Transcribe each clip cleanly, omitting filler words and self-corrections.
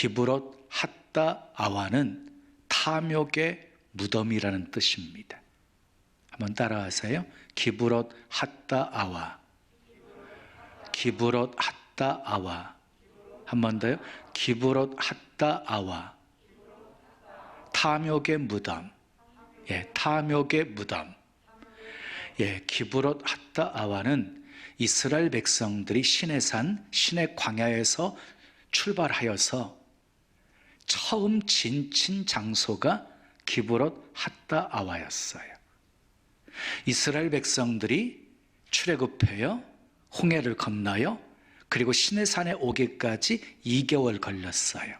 기브롯 핫다 아와는 탐욕의 무덤이라는 뜻입니다. 한번 따라하세요. 기브롯 핫다 아와. 기브롯 핫다 아와. 한 번 더요. 기브롯 핫다 아와. 탐욕의 무덤. 탐욕의 무덤. 기브롯 핫다 아와는 이스라엘 백성들이 시내산, 시내 광야에서 출발하여서 처음 진친 장소가 기브롯 핫다 아와였어요. 이스라엘 백성들이 출애굽해요, 홍해를 건너요, 그리고 시내산에 오기까지 2개월 걸렸어요.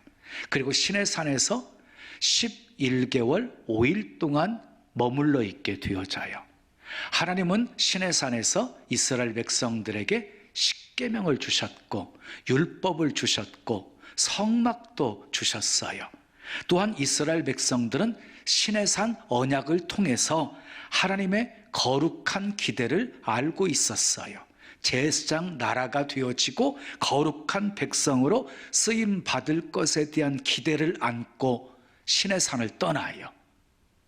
그리고 시내산에서 11개월 5일 동안 머물러 있게 되어져요. 하나님은 시내산에서 이스라엘 백성들에게 십계명을 주셨고 율법을 주셨고 성막도 주셨어요. 또한 이스라엘 백성들은 시내산 언약을 통해서 하나님의 거룩한 기대를 알고 있었어요. 제사장 나라가 되어지고 거룩한 백성으로 쓰임 받을 것에 대한 기대를 안고 시내산을 떠나요.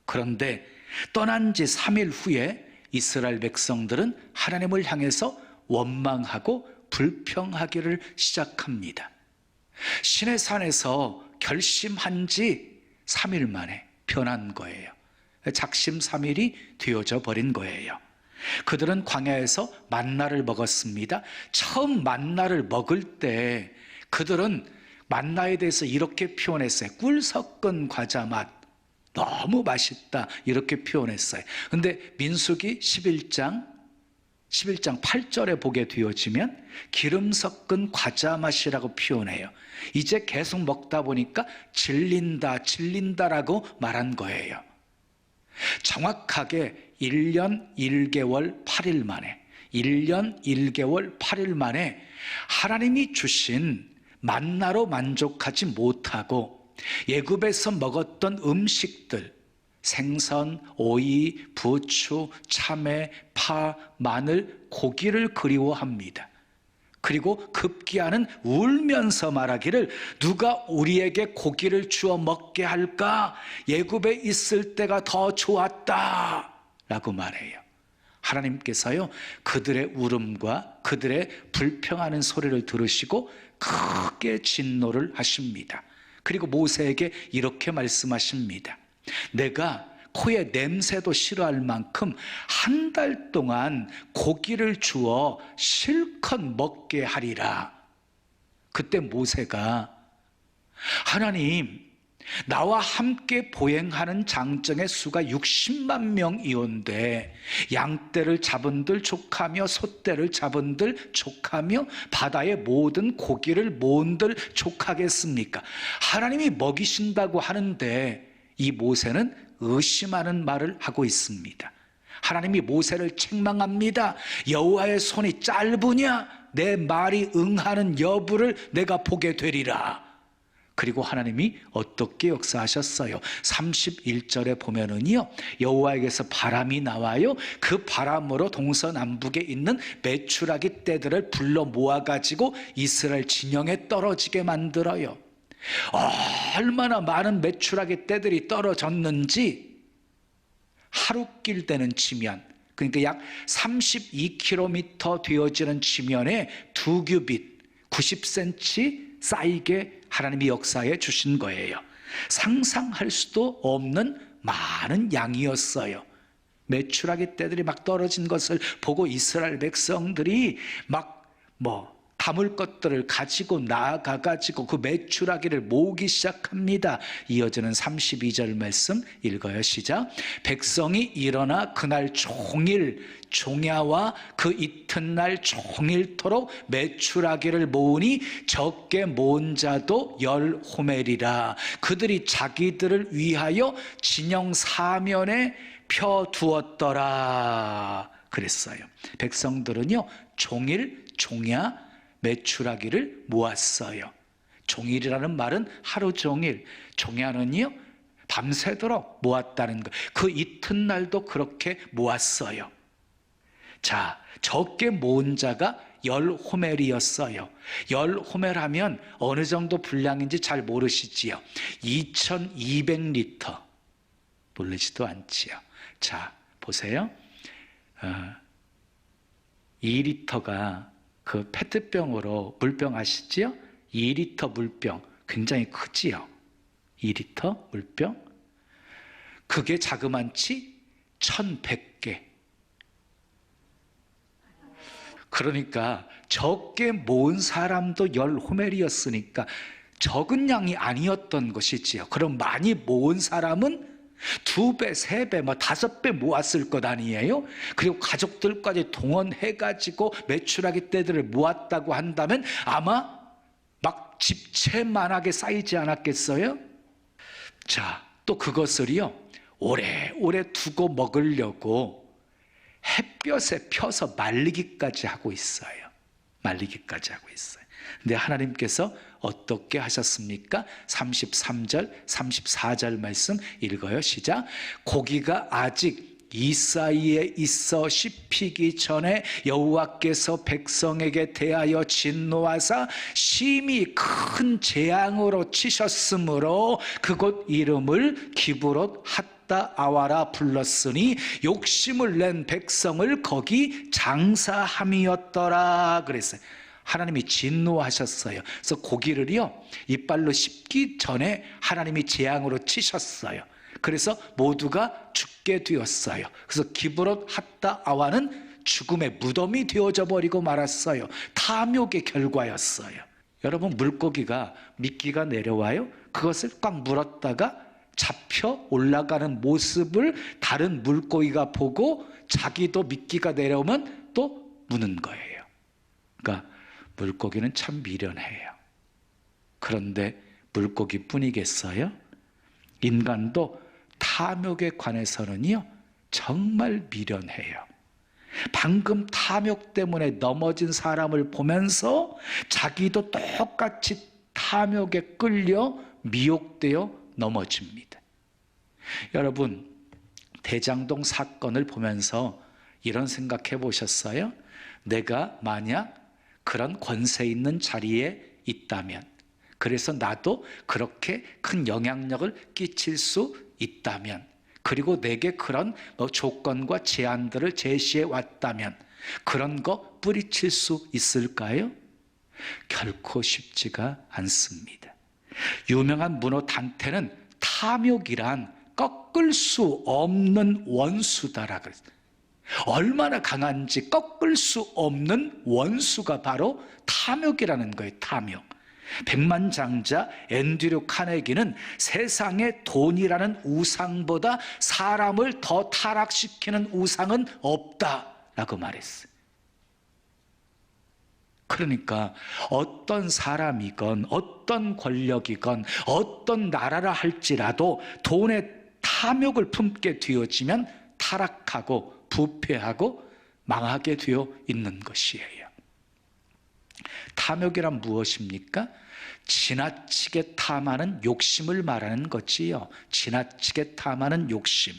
그런데 떠난 지 3일 후에 이스라엘 백성들은 하나님을 향해서 원망하고 불평하기를 시작합니다. 시내산에서 결심한 지 3일 만에 변한 거예요. 작심삼일이 되어져 버린 거예요. 그들은 광야에서 만나를 먹었습니다. 처음 만나를 먹을 때 그들은 만나에 대해서 이렇게 표현했어요. 꿀 섞은 과자 맛, 너무 맛있다, 이렇게 표현했어요. 근데 민수기 11장 8절에 보게 되어지면 기름 섞은 과자 맛이라고 표현해요. 이제 계속 먹다 보니까 질린다라고 말한 거예요. 정확하게 1년 1개월 8일 만에 1년 1개월 8일 만에 하나님이 주신 만나로 만족하지 못하고 애굽에서 먹었던 음식들, 생선, 오이, 부추, 참외, 파, 마늘, 고기를 그리워합니다. 그리고 급기야는 울면서 말하기를 누가 우리에게 고기를 주어 먹게 할까? 애굽에 있을 때가 더 좋았다 라고 말해요. 하나님께서요, 그들의 울음과 그들의 불평하는 소리를 들으시고 크게 진노를 하십니다. 그리고 모세에게 이렇게 말씀하십니다. 내가 코에 냄새도 싫어할 만큼 한 달 동안 고기를 주어 실컷 먹게 하리라. 그때 모세가 하나님, 나와 함께 보행하는 장정의 수가 60만 명이온데 양떼를 잡은들 족하며 소떼를 잡은들 족하며 바다의 모든 고기를 모은들 족하겠습니까? 하나님이 먹이신다고 하는데 이 모세는 의심하는 말을 하고 있습니다. 하나님이 모세를 책망합니다. 여호와의 손이 짧으냐? 내 말이 응하는 여부를 내가 보게 되리라. 그리고 하나님이 어떻게 역사하셨어요? 31절에 보면은요, 여호와에게서 바람이 나와요. 그 바람으로 동서남북에 있는 메추라기 떼들을 불러 모아가지고 이스라엘 진영에 떨어지게 만들어요. 얼마나 많은 메추라기 떼들이 떨어졌는지 하루길 되는 지면, 그러니까 약 32km 되어지는 지면에 2규빗 90cm 쌓이게 하나님이 역사해 주신 거예요. 상상할 수도 없는 많은 양이었어요. 메추라기 떼들이 막 떨어진 것을 보고 이스라엘 백성들이 담을 것들을 가지고 나아가가지고 그 메추라기를 모으기 시작합니다. 이어지는 32절 말씀 읽어요. 시작. 백성이 일어나 그날 종일 종야와 그 이튿날 종일토록 메추라기를 모으니 적게 모은 자도 10호멜이라. 그들이 자기들을 위하여 진영 사면에 펴두었더라 그랬어요. 백성들은요, 종일 종야 메추라기를 모았어요. 종일이라는 말은 하루 종일, 종야는요 밤새도록 모았다는 것. 그 이튿날도 그렇게 모았어요. 자, 적게 모은 자가 10호멜이었어요. 10호멜 어느 정도 분량인지 잘 모르시지요? 2200리터. 놀라지도 않지요. 자, 보세요. 2리터가 그 페트병으로 물병 아시지요? 2리터 물병 굉장히 크지요. 2리터 물병. 그게 자그만치 1100개. 그러니까 적게 모은 사람도 10호멜이었으니까 적은 양이 아니었던 것이지요. 그럼 많이 모은 사람은 2배, 3배, 5배 모았을 것 아니에요? 그리고 가족들까지 동원해가지고 메추라기 떼들을 모았다고 한다면 아마 막 집채만하게 쌓이지 않았겠어요? 자, 또 그것을요, 오래오래 두고 먹으려고 햇볕에 펴서 말리기까지 하고 있어요. 말리기까지 하고 있어요. 근데 하나님께서 어떻게 하셨습니까? 33절, 34절 말씀 읽어요. 시작. 고기가 아직 이 사이에 있어 씹히기 전에 여호와께서 백성에게 대하여 진노하사 심히 큰 재앙으로 치셨으므로 그곳 이름을 기브롯 핫다 아와라 불렀으니 욕심을 낸 백성을 거기 장사함이었더라 그랬어요. 하나님이 진노하셨어요. 그래서 고기를요, 이빨로 씹기 전에 하나님이 재앙으로 치셨어요. 그래서 모두가 죽게 되었어요. 그래서 기브롯 핫다 아와는 죽음의 무덤이 되어져 버리고 말았어요. 탐욕의 결과였어요. 여러분, 물고기가 미끼가 내려와요. 그것을 꽉 물었다가 잡혀 올라가는 모습을 다른 물고기가 보고 자기도 미끼가 내려오면 또 무는 거예요. 그러니까 물고기는 참 미련해요. 그런데 물고기뿐이겠어요? 인간도 탐욕에 관해서는요, 정말 미련해요. 방금 탐욕 때문에 넘어진 사람을 보면서 자기도 똑같이 탐욕에 끌려 미혹되어 넘어집니다. 여러분, 대장동 사건을 보면서 이런 생각해 보셨어요? 내가 만약 그런 권세 있는 자리에 있다면, 그래서 나도 그렇게 큰 영향력을 끼칠 수 있다면, 그리고 내게 그런 조건과 제한들을 제시해 왔다면 그런 거 뿌리칠 수 있을까요? 결코 쉽지가 않습니다. 유명한 문호 단테는 탐욕이란 꺾을 수 없는 원수다라고 그랬어요. 얼마나 강한지 꺾을 수 없는 원수가 바로 탐욕이라는 거예요. 탐욕. 백만장자 앤드류 카네기는 세상에 돈이라는 우상보다 사람을 더 타락시키는 우상은 없다라고 말했어요. 그러니까 어떤 사람이건 어떤 권력이건 어떤 나라라 할지라도 돈에 탐욕을 품게 되어지면 타락하고 부패하고 망하게 되어 있는 것이에요. 탐욕이란 무엇입니까? 지나치게 탐하는 욕심을 말하는 거지요. 지나치게 탐하는 욕심.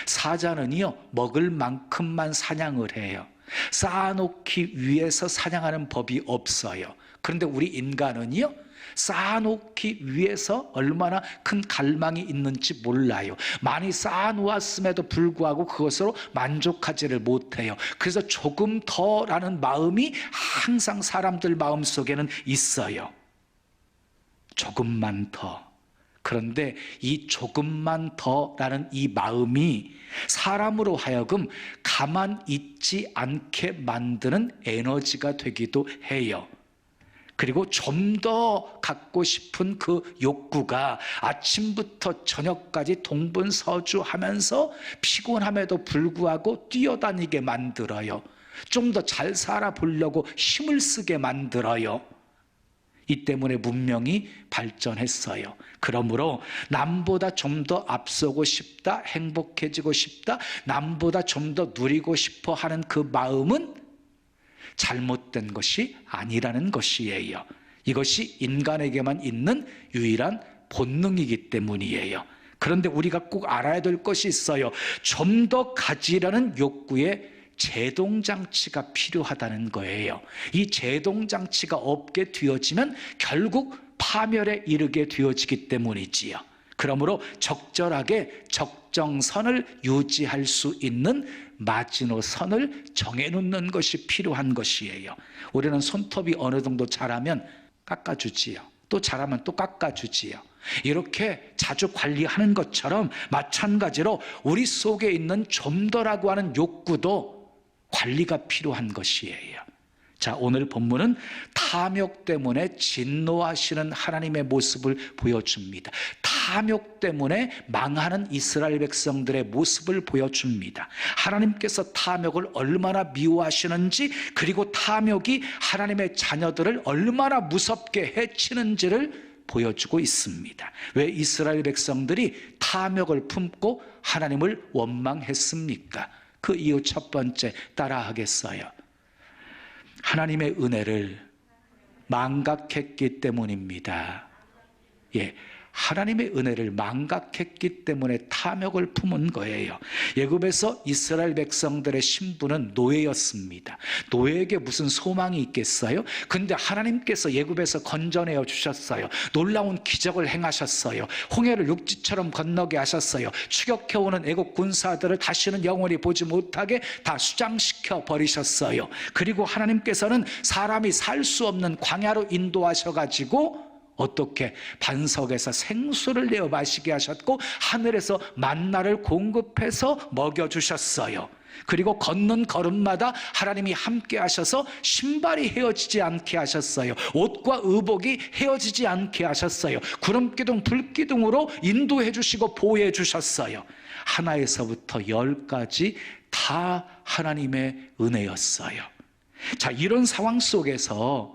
사자는요, 먹을 만큼만 사냥을 해요. 쌓아놓기 위해서 사냥하는 법이 없어요. 그런데 우리 인간은요, 쌓아놓기 위해서 얼마나 큰 갈망이 있는지 몰라요. 많이 쌓아놓았음에도 불구하고 그것으로 만족하지를 못해요. 그래서 조금 더라는 마음이 항상 사람들 마음속에는 있어요. 조금만 더. 그런데 이 조금만 더라는 이 마음이 사람으로 하여금 가만 있지 않게 만드는 에너지가 되기도 해요. 그리고 좀 더 갖고 싶은 그 욕구가 아침부터 저녁까지 동분서주하면서 피곤함에도 불구하고 뛰어다니게 만들어요. 좀 더 잘 살아보려고 힘을 쓰게 만들어요. 이 때문에 문명이 발전했어요. 그러므로 남보다 좀 더 앞서고 싶다, 행복해지고 싶다, 남보다 좀 더 누리고 싶어 하는 그 마음은 잘못된 것이 아니라는 것이에요. 이것이 인간에게만 있는 유일한 본능이기 때문이에요. 그런데 우리가 꼭 알아야 될 것이 있어요. 좀 더 가지려는 욕구에 제동장치가 필요하다는 거예요. 이 제동장치가 없게 되어지면 결국 파멸에 이르게 되어지기 때문이지요. 그러므로 적절하게 적정선을 유지할 수 있는 마지노선을 정해놓는 것이 필요한 것이에요. 우리는 손톱이 어느 정도 자라면 깎아주지요. 또 자라면 또 깎아주지요. 이렇게 자주 관리하는 것처럼 마찬가지로 우리 속에 있는 좀 더라고 하는 욕구도 관리가 필요한 것이에요. 자, 오늘 본문은 탐욕 때문에 진노하시는 하나님의 모습을 보여줍니다. 탐욕 때문에 망하는 이스라엘 백성들의 모습을 보여줍니다. 하나님께서 탐욕을 얼마나 미워하시는지, 그리고 탐욕이 하나님의 자녀들을 얼마나 무섭게 해치는지를 보여주고 있습니다. 왜 이스라엘 백성들이 탐욕을 품고 하나님을 원망했습니까? 그 이유 첫 번째 따라하겠어요. 하나님의 은혜를 망각했기 때문입니다. 하나님의 은혜를 망각했기 때문에 탐욕을 품은 거예요. 애굽에서 이스라엘 백성들의 신분은 노예였습니다. 노예에게 무슨 소망이 있겠어요? 근데 하나님께서 애굽에서 건져내어 주셨어요. 놀라운 기적을 행하셨어요. 홍해를 육지처럼 건너게 하셨어요. 추격해오는 애국 군사들을 다시는 영원히 보지 못하게 다 수장시켜 버리셨어요. 그리고 하나님께서는 사람이 살 수 없는 광야로 인도하셔가지고 어떻게 반석에서 생수를 내어 마시게 하셨고, 하늘에서 만나를 공급해서 먹여주셨어요. 그리고 걷는 걸음마다 하나님이 함께 하셔서 신발이 헤어지지 않게 하셨어요. 옷과 의복이 헤어지지 않게 하셨어요. 구름기둥 불기둥으로 인도해 주시고 보호해 주셨어요. 하나에서부터 10까지 다 하나님의 은혜였어요. 자, 이런 상황 속에서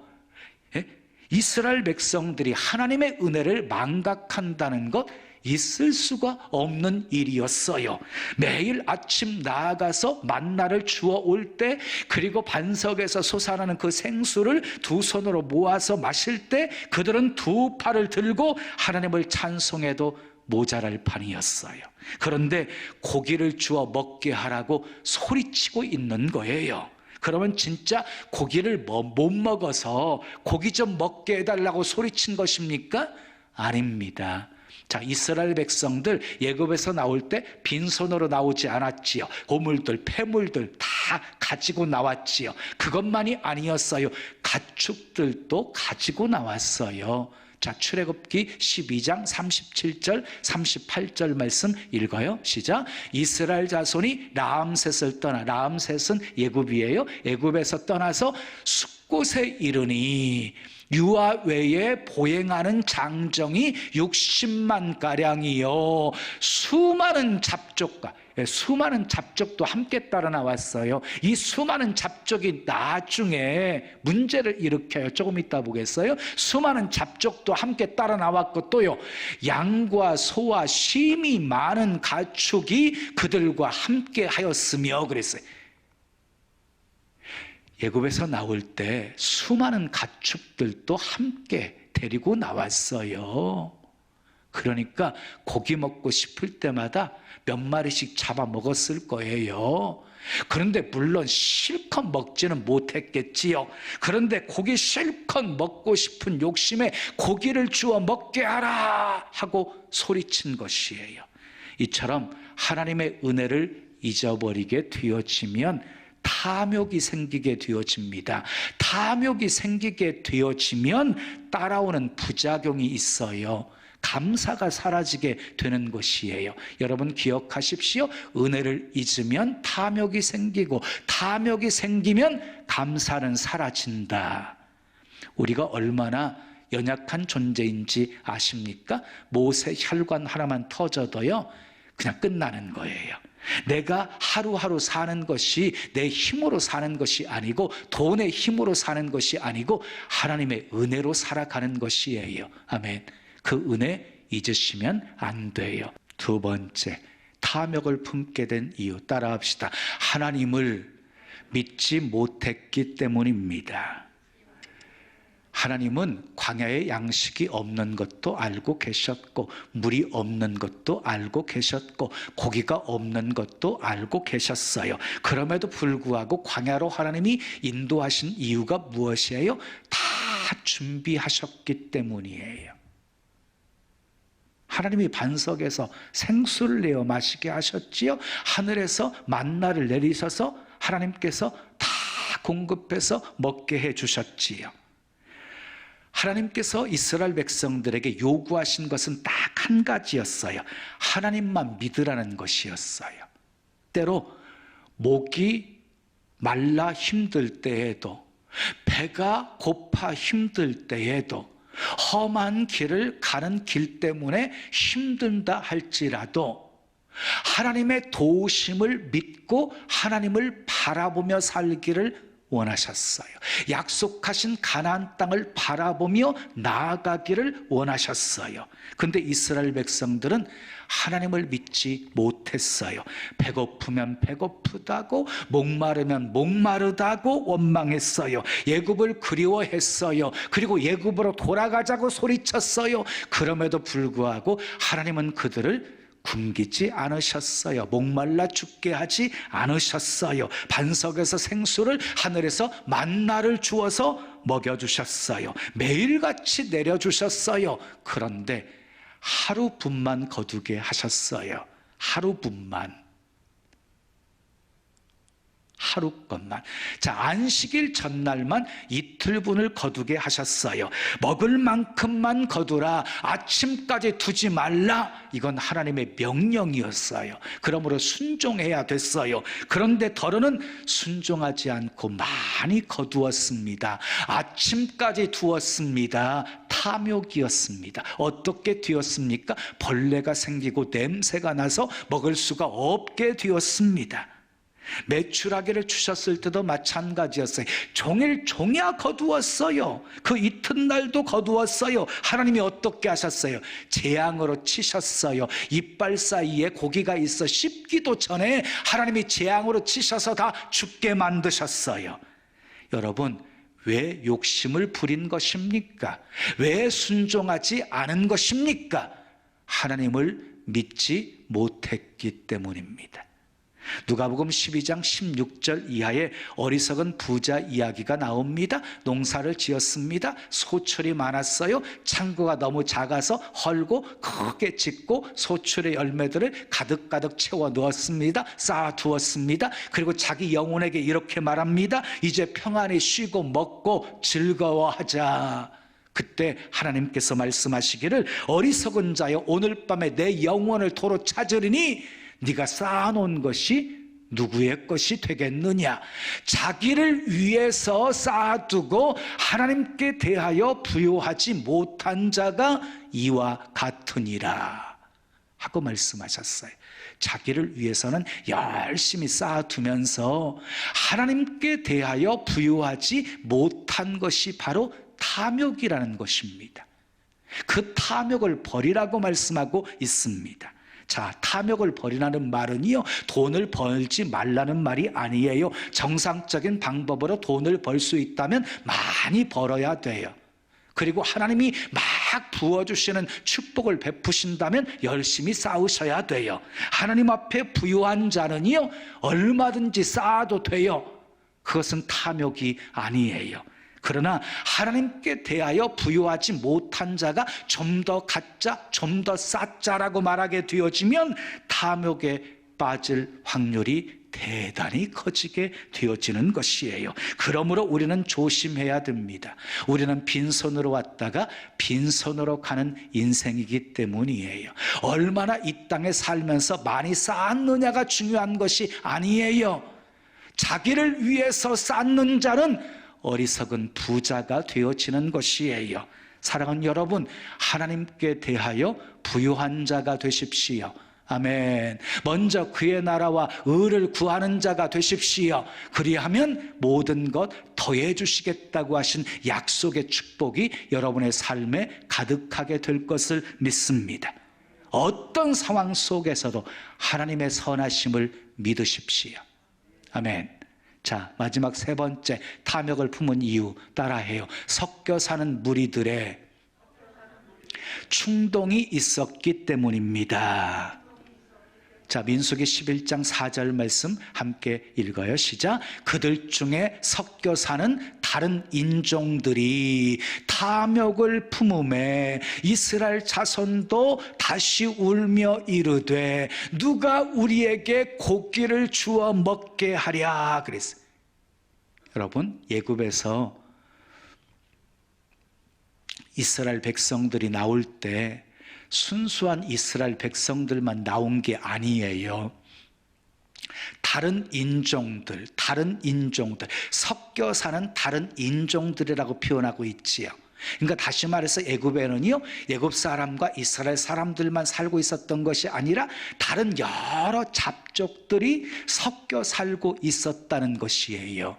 이스라엘 백성들이 하나님의 은혜를 망각한다는 것, 있을 수가 없는 일이었어요. 매일 아침 나아가서 만나를 주워 올 때, 그리고 반석에서 솟아나는 그 생수를 두 손으로 모아서 마실 때, 그들은 두 팔을 들고 하나님을 찬송해도 모자랄 판이었어요. 그런데 고기를 주워 먹게 하라고 소리치고 있는 거예요. 그러면 진짜 고기를 못 먹어서 고기 좀 먹게 해달라고 소리친 것입니까? 아닙니다. 자, 이스라엘 백성들 애굽에서 나올 때 빈손으로 나오지 않았지요. 고물들, 폐물들 다 가지고 나왔지요. 그것만이 아니었어요. 가축들도 가지고 나왔어요. 자, 출애굽기 12장 37절 38절 말씀 읽어요. 시작. 이스라엘 자손이 라암셋을 떠나, 라암셋은 애굽이에요. 애굽에서 떠나서 숫곳에 이르니 유아 외에 보행하는 장정이 60만 가량이요, 수많은 잡족과, 수많은 잡족도 함께 따라 나왔어요. 이 수많은 잡족이 나중에 문제를 일으켜요. 조금 이따 보겠어요. 수많은 잡족도 함께 따라 나왔고, 또요, 양과 소와 심이 많은 가축이 그들과 함께 하였으며 그랬어요. 애굽에서 나올 때 수많은 가축들도 함께 데리고 나왔어요. 그러니까 고기 먹고 싶을 때마다 몇 마리씩 잡아 먹었을 거예요. 그런데 물론 실컷 먹지는 못했겠지요. 그런데 고기 실컷 먹고 싶은 욕심에 고기를 주워 먹게 하라 하고 소리친 것이에요. 이처럼 하나님의 은혜를 잊어버리게 되어지면 탐욕이 생기게 되어집니다. 탐욕이 생기게 되어지면 따라오는 부작용이 있어요. 감사가 사라지게 되는 것이에요. 여러분 기억하십시오. 은혜를 잊으면 탐욕이 생기고, 탐욕이 생기면 감사는 사라진다. 우리가 얼마나 연약한 존재인지 아십니까? 모세 혈관 하나만 터져도요, 그냥 끝나는 거예요. 내가 하루하루 사는 것이 내 힘으로 사는 것이 아니고, 돈의 힘으로 사는 것이 아니고, 하나님의 은혜로 살아가는 것이에요. 아멘. 그 은혜 잊으시면 안 돼요. 두 번째, 탐욕을 품게 된 이유 따라합시다. 하나님을 믿지 못했기 때문입니다. 하나님은 광야에 양식이 없는 것도 알고 계셨고, 물이 없는 것도 알고 계셨고, 고기가 없는 것도 알고 계셨어요. 그럼에도 불구하고 광야로 하나님이 인도하신 이유가 무엇이에요? 다 준비하셨기 때문이에요. 하나님이 반석에서 생수를 내어 마시게 하셨지요. 하늘에서 만나를 내리셔서 하나님께서 다 공급해서 먹게 해주셨지요. 하나님께서 이스라엘 백성들에게 요구하신 것은 딱 한 가지였어요. 하나님만 믿으라는 것이었어요. 때로 목이 말라 힘들 때에도, 배가 고파 힘들 때에도, 험한 길을 가는 길 때문에 힘든다 할지라도 하나님의 도우심을 믿고 하나님을 바라보며 살기를 원하셨어요. 약속하신 가나안 땅을 바라보며 나아가기를 원하셨어요. 그런데 이스라엘 백성들은 하나님을 믿지 못했어요. 배고프면 배고프다고, 목마르면 목마르다고 원망했어요. 애굽을 그리워했어요. 그리고 애굽으로 돌아가자고 소리쳤어요. 그럼에도 불구하고 하나님은 그들을 굶기지 않으셨어요. 목말라 죽게 하지 않으셨어요. 반석에서 생수를, 하늘에서 만나를 주어서 먹여주셨어요. 매일같이 내려주셨어요. 그런데 하루분만 거두게 하셨어요. 하루분만. 하루 것만. 자, 안식일 전날만 이틀분을 거두게 하셨어요. 먹을 만큼만 거두라, 아침까지 두지 말라. 이건 하나님의 명령이었어요. 그러므로 순종해야 됐어요. 그런데 더러는 순종하지 않고 많이 거두었습니다. 아침까지 두었습니다. 탐욕이었습니다. 어떻게 되었습니까? 벌레가 생기고 냄새가 나서 먹을 수가 없게 되었습니다. 메추라기를 주셨을 때도 마찬가지였어요. 종일 종야 거두었어요. 그 이튿날도 거두었어요. 하나님이 어떻게 하셨어요? 재앙으로 치셨어요. 이빨 사이에 고기가 있어 씹기도 전에 하나님이 재앙으로 치셔서 다 죽게 만드셨어요. 여러분, 왜 욕심을 부린 것입니까? 왜 순종하지 않은 것입니까? 하나님을 믿지 못했기 때문입니다. 누가복음 12장 16절 이하에 어리석은 부자 이야기가 나옵니다. 농사를 지었습니다. 소출이 많았어요. 창고가 너무 작아서 헐고 크게 짓고 소출의 열매들을 가득가득 채워 넣었습니다. 쌓아두었습니다. 그리고 자기 영혼에게 이렇게 말합니다. 이제 평안히 쉬고 먹고 즐거워하자. 그때 하나님께서 말씀하시기를, 어리석은 자여, 오늘 밤에 내 영혼을 도로 찾으리니 네가 쌓아놓은 것이 누구의 것이 되겠느냐? 자기를 위해서 쌓아두고 하나님께 대하여 부요하지 못한 자가 이와 같으니라 하고 말씀하셨어요. 자기를 위해서는 열심히 쌓아두면서 하나님께 대하여 부요하지 못한 것이 바로 탐욕이라는 것입니다. 그 탐욕을 버리라고 말씀하고 있습니다. 자, 탐욕을 버리라는 말은요, 돈을 벌지 말라는 말이 아니에요. 정상적인 방법으로 돈을 벌 수 있다면 많이 벌어야 돼요. 그리고 하나님이 막 부어주시는 축복을 베푸신다면 열심히 쌓으셔야 돼요. 하나님 앞에 부유한 자는요, 얼마든지 쌓아도 돼요. 그것은 탐욕이 아니에요. 그러나 하나님께 대하여 부요하지 못한 자가 좀 더 갖자, 좀 더 쌓자라고 말하게 되어지면 탐욕에 빠질 확률이 대단히 커지게 되어지는 것이에요. 그러므로 우리는 조심해야 됩니다. 우리는 빈손으로 왔다가 빈손으로 가는 인생이기 때문이에요. 얼마나 이 땅에 살면서 많이 쌓았느냐가 중요한 것이 아니에요. 자기를 위해서 쌓는 자는 어리석은 부자가 되어지는 것이에요. 사랑하는 여러분, 하나님께 대하여 부유한 자가 되십시오. 아멘. 먼저 그의 나라와 의를 구하는 자가 되십시오. 그리하면 모든 것 더해 주시겠다고 하신 약속의 축복이 여러분의 삶에 가득하게 될 것을 믿습니다. 어떤 상황 속에서도 하나님의 선하심을 믿으십시오. 아멘. 자, 마지막 세 번째, 탐욕을 품은 이유 따라해요. 섞여 사는 무리들의 충동이 있었기 때문입니다. 자, 민수기 11장 4절 말씀 함께 읽어요. 시작. 그들 중에 섞여 사는 다른 인종들이 탐욕을 품음에 이스라엘 자손도 다시 울며 이르되 누가 우리에게 고기를 주어 먹게 하랴 그랬어요. 여러분, 애굽에서 이스라엘 백성들이 나올 때 순수한 이스라엘 백성들만 나온 게 아니에요. 다른 인종들, 섞여 사는 다른 인종들이라고 표현하고 있지요. 그러니까 다시 말해서 애굽에는요, 애굽 사람과 이스라엘 사람들만 살고 있었던 것이 아니라 다른 여러 잡족들이 섞여 살고 있었다는 것이에요.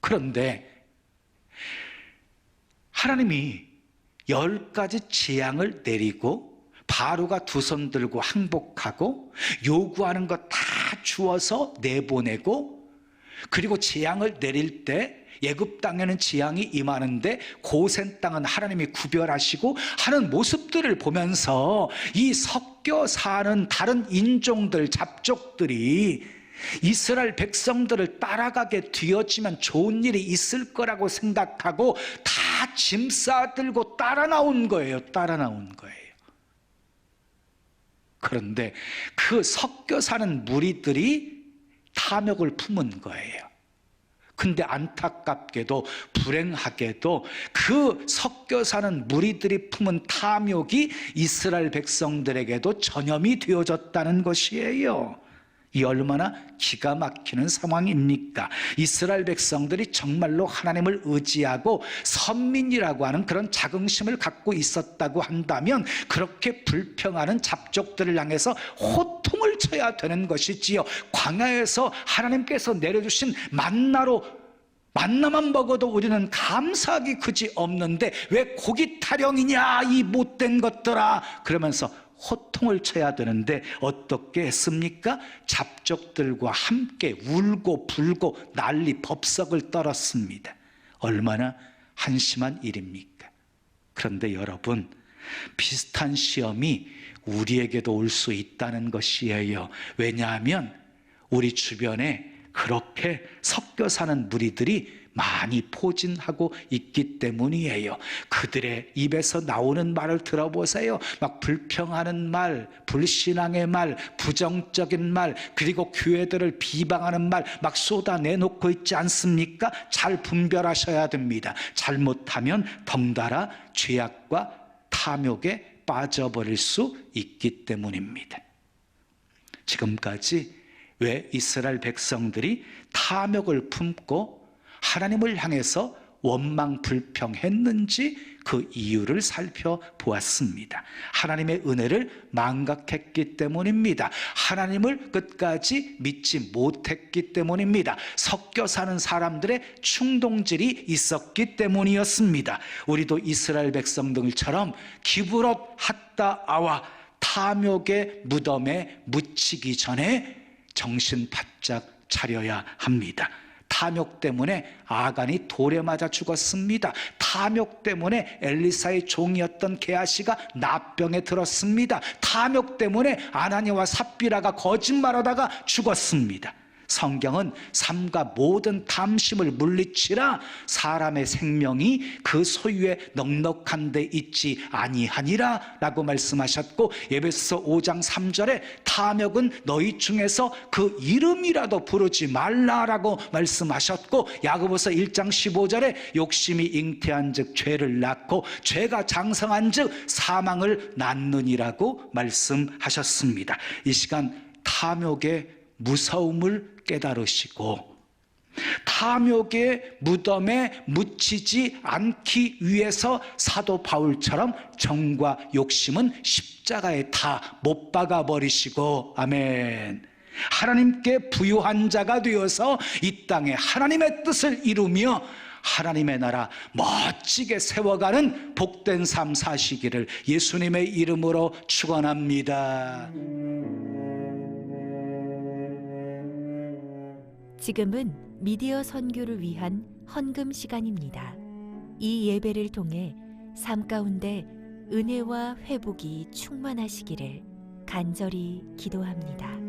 그런데 하나님이 10가지 재앙을 내리고 바로가 두 손 들고 항복하고 요구하는 것 다 주어서 내보내고, 그리고 재앙을 내릴 때 애굽 땅에는 재앙이 임하는데 고센 땅은 하나님이 구별하시고 하는 모습들을 보면서 이 섞여 사는 다른 인종들, 잡족들이 이스라엘 백성들을 따라가게 되어지면 좋은 일이 있을 거라고 생각하고 다 짐 싸들고 따라 나온 거예요. 그런데 그 섞여 사는 무리들이 탐욕을 품은 거예요. 근데 안타깝게도 불행하게도 그 섞여 사는 무리들이 품은 탐욕이 이스라엘 백성들에게도 전염이 되어졌다는 것이에요. 이 얼마나 기가 막히는 상황입니까? 이스라엘 백성들이 정말로 하나님을 의지하고 선민이라고 하는 그런 자긍심을 갖고 있었다고 한다면 그렇게 불평하는 잡족들을 향해서 호통을 쳐야 되는 것이지요. 광야에서 하나님께서 내려주신 만나만 먹어도 우리는 감사하기 그지 없는데 왜 고기 타령이냐 이 못된 것들아, 그러면서 호통을 쳐야 되는데 어떻게 했습니까? 잡족들과 함께 울고 불고 난리 법석을 떨었습니다. 얼마나 한심한 일입니까? 그런데 여러분, 비슷한 시험이 우리에게도 올 수 있다는 것이에요. 왜냐하면 우리 주변에 그렇게 섞여 사는 무리들이 많이 포진하고 있기 때문이에요. 그들의 입에서 나오는 말을 들어보세요. 막 불평하는 말, 불신앙의 말, 부정적인 말, 그리고 교회들을 비방하는 말 막 쏟아내놓고 있지 않습니까? 잘 분별하셔야 됩니다. 잘못하면 덩달아 죄악과 탐욕에 빠져버릴 수 있기 때문입니다. 지금까지 왜 이스라엘 백성들이 탐욕을 품고 하나님을 향해서 원망 불평했는지 그 이유를 살펴보았습니다. 하나님의 은혜를 망각했기 때문입니다. 하나님을 끝까지 믿지 못했기 때문입니다. 섞여 사는 사람들의 충동질이 있었기 때문이었습니다. 우리도 이스라엘 백성들처럼 기브롯 핫다아와 탐욕의 무덤에 묻히기 전에 정신 바짝 차려야 합니다. 탐욕 때문에 아간이 돌에 맞아 죽었습니다. 탐욕 때문에 엘리사의 종이었던 게하시가 납병에 들었습니다. 탐욕 때문에 아나니와 삽비라가 거짓말하다가 죽었습니다. 성경은 삶과 모든 탐심을 물리치라 사람의 생명이 그 소유에 넉넉한 데 있지 아니하니라 라고 말씀하셨고, 에베소서 5장 3절에 탐욕은 너희 중에서 그 이름이라도 부르지 말라라고 말씀하셨고, 야고보서 1장 15절에 욕심이 잉태한 즉 죄를 낳고 죄가 장성한 즉 사망을 낳느니라고 말씀하셨습니다. 이 시간 탐욕의 무서움을 깨달으시고 탐욕의 무덤에 묻히지 않기 위해서 사도 바울처럼 정과 욕심은 십자가에 다 못 박아 버리시고, 아멘, 하나님께 부유한 자가 되어서 이 땅에 하나님의 뜻을 이루며 하나님의 나라 멋지게 세워가는 복된 삶 사시기를 예수님의 이름으로 축원합니다. 지금은 미디어 선교를 위한 헌금 시간입니다. 이 예배를 통해 삶 가운데 은혜와 회복이 충만하시기를 간절히 기도합니다.